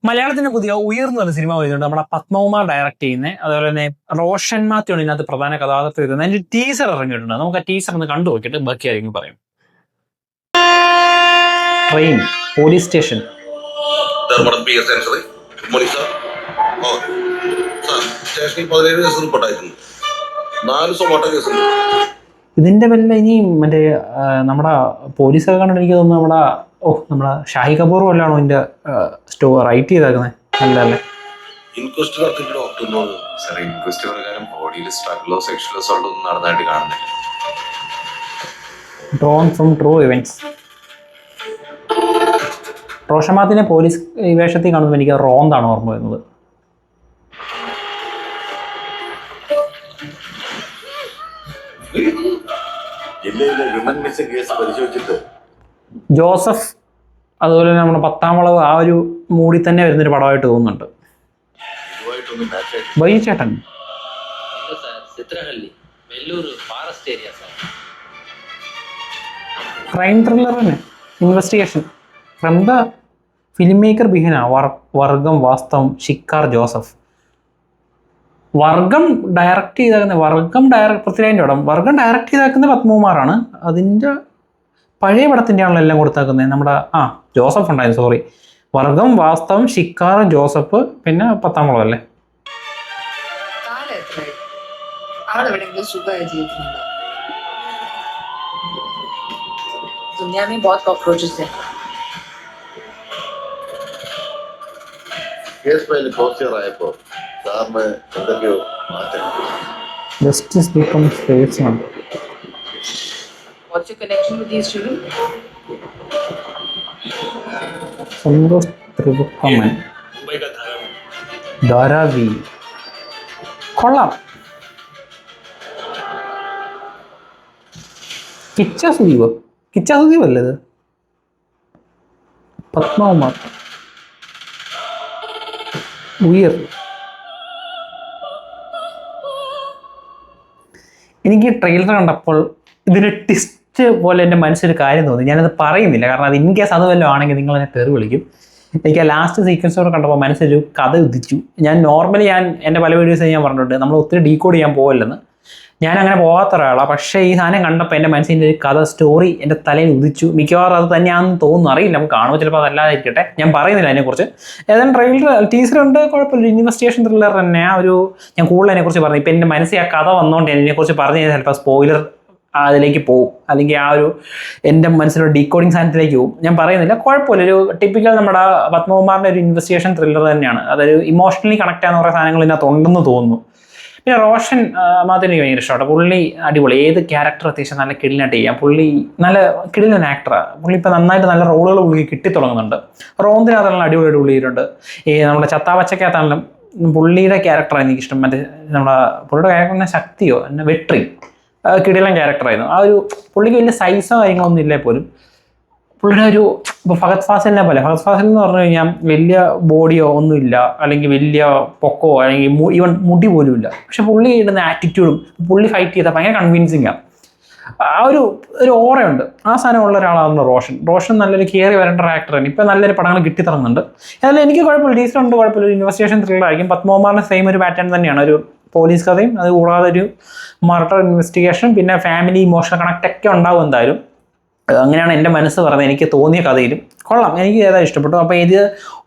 മലയാളത്തിന്റെ പുതിയ ഉയർന്നു വന്ന സിനിമ വരുന്നുണ്ട്. നമ്മുടെ പത്മകുമാർ ഡയറക്ട് ചെയ്യുന്നത്. അതുപോലെ തന്നെ റോഷൻ മാത്യുവാണ് ഇതിനകത്ത് പ്രധാന കഥാപാത്രം എഴുതുന്നത്. അതിന്റെ ടീസർ ഇറങ്ങിയിട്ടുണ്ട്. നമുക്ക് ആ ടീസർ ഒന്ന് കണ്ടു നോക്കിയിട്ട് ബാക്കി ആയിരിക്കും പറയും. ട്രെയിൻ, പോലീസ് സ്റ്റേഷൻ, ഇതിന്റെ വല്ല ഇനി മറ്റേ നമ്മുടെ പോലീസൊക്കെ കണ്ടിട്ട് എനിക്ക് തോന്നുന്നു നമ്മുടെ ഷാഹി കപൂർ വല്ലാണോ ഇതിന്റെ റൈറ്റ് ചെയ്തേക്കുന്നത്? അല്ലല്ലേ, ഡ്രോൺ ഫ്രം ട്രൂ ഇവന്റ്സ്. റോഷമാത്തിനെ പോലീസ് വേഷത്തിൽ കാണുമ്പോൾ എനിക്ക് റോന്താണ് ഓർമ്മ വരുന്നത്. ജോസഫ്, അതുപോലെ തന്നെ നമ്മുടെ 10ാം വളവ്, ആ ഒരു മൂഡിൽ തന്നെ വരുന്നൊരു പടമായിട്ട് തോന്നുന്നുണ്ട്. ബൈചേട്ടൻ ക്രൈം ത്രില്ലർ തന്നെ, investigation from the film maker behind, Vargam, Vasthavam, Shikkar Joseph. വർഗം ഡയറക്റ്റ് ചെയ്തേക്കുന്ന പൃഥ്വിരാജിൻ്റെ പടം. വർഗം ഡയറക്റ്റ് ചെയ്തേക്കുന്ന പത്മകുമാറാണ്. അതിൻ്റെ പഴയ പടത്തിൻ്റെ ആണല്ലോ എല്ലാം കൊടുത്തേക്കുന്നത്. നമ്മുടെ ജോസഫ് ഉണ്ടായിരുന്നു, സോറി. വർഗം, വാസ്തവം, ഷിക്കാർ ജോസഫ്, പിന്നെ 10ാം വളവ് അല്ലേ. Justice becomes statesman. What's your connection with these children? Santosh Trivukaman, Dharavi. കൊള്ളാം. കിച്ച സുദീപ് അല്ലേ ഇത്? പത്മകുമാർ, ഉയർ. എനിക്ക് ട്രെയിലർ കണ്ടപ്പോൾ ഇതിന് ട്വിസ്റ്റ് പോലെ എൻ്റെ മനസ്സിലൊരു കാര്യം തോന്നി. ഞാനത് പറയുന്നില്ല, കാരണം അത് ഇൻ കേസ് അത് വല്ലതും ആണെങ്കിൽ നിങ്ങൾ എന്നെ തെറി വിളിക്കും. എനിക്ക് ആ ലാസ്റ്റ് സീക്വൻസോടെ കണ്ടപ്പോൾ മനസ്സിലൊരു കഥ ഉദിച്ചു. നോർമലി എൻ്റെ പല വീഡിയോസ് ഞാൻ പറഞ്ഞിട്ടുണ്ട്, നമ്മൾ ഒത്തിരി ഡീകോഡ് ചെയ്യാൻ പോകില്ലെന്ന്. ഞാൻ അങ്ങനെ പോകാത്ത ഒരാളാണ്. പക്ഷേ ഈ സാധനം കണ്ടപ്പോൾ എൻ്റെ മനസ്സിൻ്റെ ഒരു കഥ, സ്റ്റോറി എൻ്റെ തലയിൽ ഉദിച്ചു. മിക്കവാറും അത് തന്നെയാണെന്ന് തോന്നുന്നു, അറിയില്ല, നമുക്ക് കാണുമ്പോൾ ചിലപ്പോൾ അതല്ലാതിരിക്കട്ടെ. ഞാൻ പറയുന്നില്ല അതിനെക്കുറിച്ച്. ഏതായാലും ടീസറുണ്ട്, കുഴപ്പമില്ല. ഇൻവെസ്റ്റിഗേഷൻ ത്രില്ലർ തന്നെ. ഞാൻ കൂടുതൽ അതിനെക്കുറിച്ച് പറഞ്ഞു. ഇപ്പം എൻ്റെ മനസ്സിൽ ആ കഥ വന്നുകൊണ്ട് ഇതിനെക്കുറിച്ച് പറഞ്ഞു കഴിഞ്ഞാൽ ചിലപ്പോൾ സ്പോയിലർ അതിലേക്ക് പോകും, അല്ലെങ്കിൽ എൻ്റെ മനസ്സിലൊരു ഡീകോഡിങ് സാധനത്തിലേക്ക് പോകും. ഞാൻ പറയുന്നില്ല, കുഴപ്പമില്ല. ഒരു ടിപ്പിക്കൽ നമ്മുടെ പത്മകുമാറിൻ്റെ ഒരു ഇൻവെസ്റ്റിഗേഷൻ ത്രില്ലർ തന്നെയാണ്. അതൊരു ഇമോഷണലി കണക്ട് ആകുന്ന കുറേ സാധനങ്ങൾ ഇതിനകത്ത് ഉണ്ടെന്ന് തോന്നുന്നു. പിന്നെ റോഷൻ മാത്യുവിന് ഭയങ്കര ഇഷ്ടമാണ്. പുള്ളി അടിപൊളി. ഏത് ക്യാരക്ടർ അത്യാവശ്യം നല്ല കിടിലായിട്ട് ചെയ്യാം. പുള്ളി നല്ല കിടിലൻ ആക്ടറാണ്. പുള്ളി ഇപ്പോൾ നന്നായിട്ട് നല്ല റോളുകൾ പുള്ളി കിട്ടിത്തുടങ്ങുന്നുണ്ട്. റോന്തിനകത്താണെങ്കിലും അടിപൊളിയായിട്ട് പുള്ളി ചെയ്തിട്ടുണ്ട്. നമ്മുടെ ചത്താപച്ചക്കകത്താണെങ്കിലും പുള്ളിയുടെ ക്യാരക്ടറാണ് എനിക്കിഷ്ടം. നമ്മുടെ പുള്ളിയുടെ ക്യാരക്ടറിനെ ശക്തിയോ എന്നെ വെട്രി, കിടിലൻ ക്യാരക്ടറായിരുന്നു. പുള്ളിക്ക് വലിയ സൈസോ കാര്യങ്ങളൊന്നും ഇല്ലേ പോലും പുള്ളിയുടെ ഇപ്പോൾ ഫഹദ് ഫാസിലിനെ പോലെ. ഫഹദ് ഫാസിൽ എന്ന് പറഞ്ഞു കഴിഞ്ഞാൽ വലിയ ബോഡിയോ ഒന്നുമില്ല, അല്ലെങ്കിൽ വലിയ പൊക്കോ, അല്ലെങ്കിൽ ഈവൻ മുടി പോലും ഇല്ല. പക്ഷെ പുള്ളി ഇടുന്ന ആറ്റിറ്റ്യൂഡും പുള്ളി ഫൈറ്റ് ചെയ്താൽ ഭയങ്കര കൺവിൻസിങ്ങാണ്. ഒരു ഓറയുണ്ട്. ആ സാധനമുള്ള ഒരാളാണ് റോഷൻ നല്ലൊരു കയറി വരേണ്ട ഒരു ആക്ടറാണ്. ഇപ്പം നല്ലൊരു പടങ്ങൾ കിട്ടിത്തുടങ്ങുന്നുണ്ട്. എന്നാലും എനിക്ക് കുഴപ്പമില്ല, ഡീസലുണ്ട്, കുഴപ്പമില്ല. ഒരു ഇൻവെസ്റ്റിഗേഷൻ ത്രില്ലർ ആയിരിക്കും. പത്മകുമാറിൻ്റെ സെയിം ഒരു പാറ്റേൺ തന്നെയാണ്. ഒരു പോലീസ് കഥയും അത് കൂടാതെ ഒരു മർഡർ ഇൻവെസ്റ്റിഗേഷൻ, പിന്നെ ഫാമിലി ഇമോഷണൽ കണക്റ്റൊക്കെ ഉണ്ടാവും എന്തായാലും. അങ്ങനെയാണ് എൻ്റെ മനസ്സ് പറഞ്ഞത്. എനിക്ക് തോന്നിയ കഥയിലും കൊള്ളാം. എനിക്ക് ഏതാ ഇഷ്ടപ്പെട്ടു. അപ്പോൾ ഇത്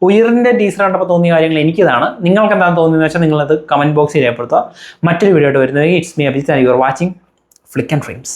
ഉയറിൻ്റെ ടീസർ കണ്ടപ്പോൾ തോന്നിയ കാര്യങ്ങൾ എനിക്കിതാണ്. നിങ്ങൾക്ക് എന്താണ് തോന്നിയെന്ന് വെച്ചാൽ നിങ്ങളത് കമൻറ്റ് ബോക്സിൽ രേഖപ്പെടുത്തുക. മറ്റൊരു വീഡിയോ ആയിട്ട് വരുന്നത് it's me Abhijith. You are watching Flick and frames.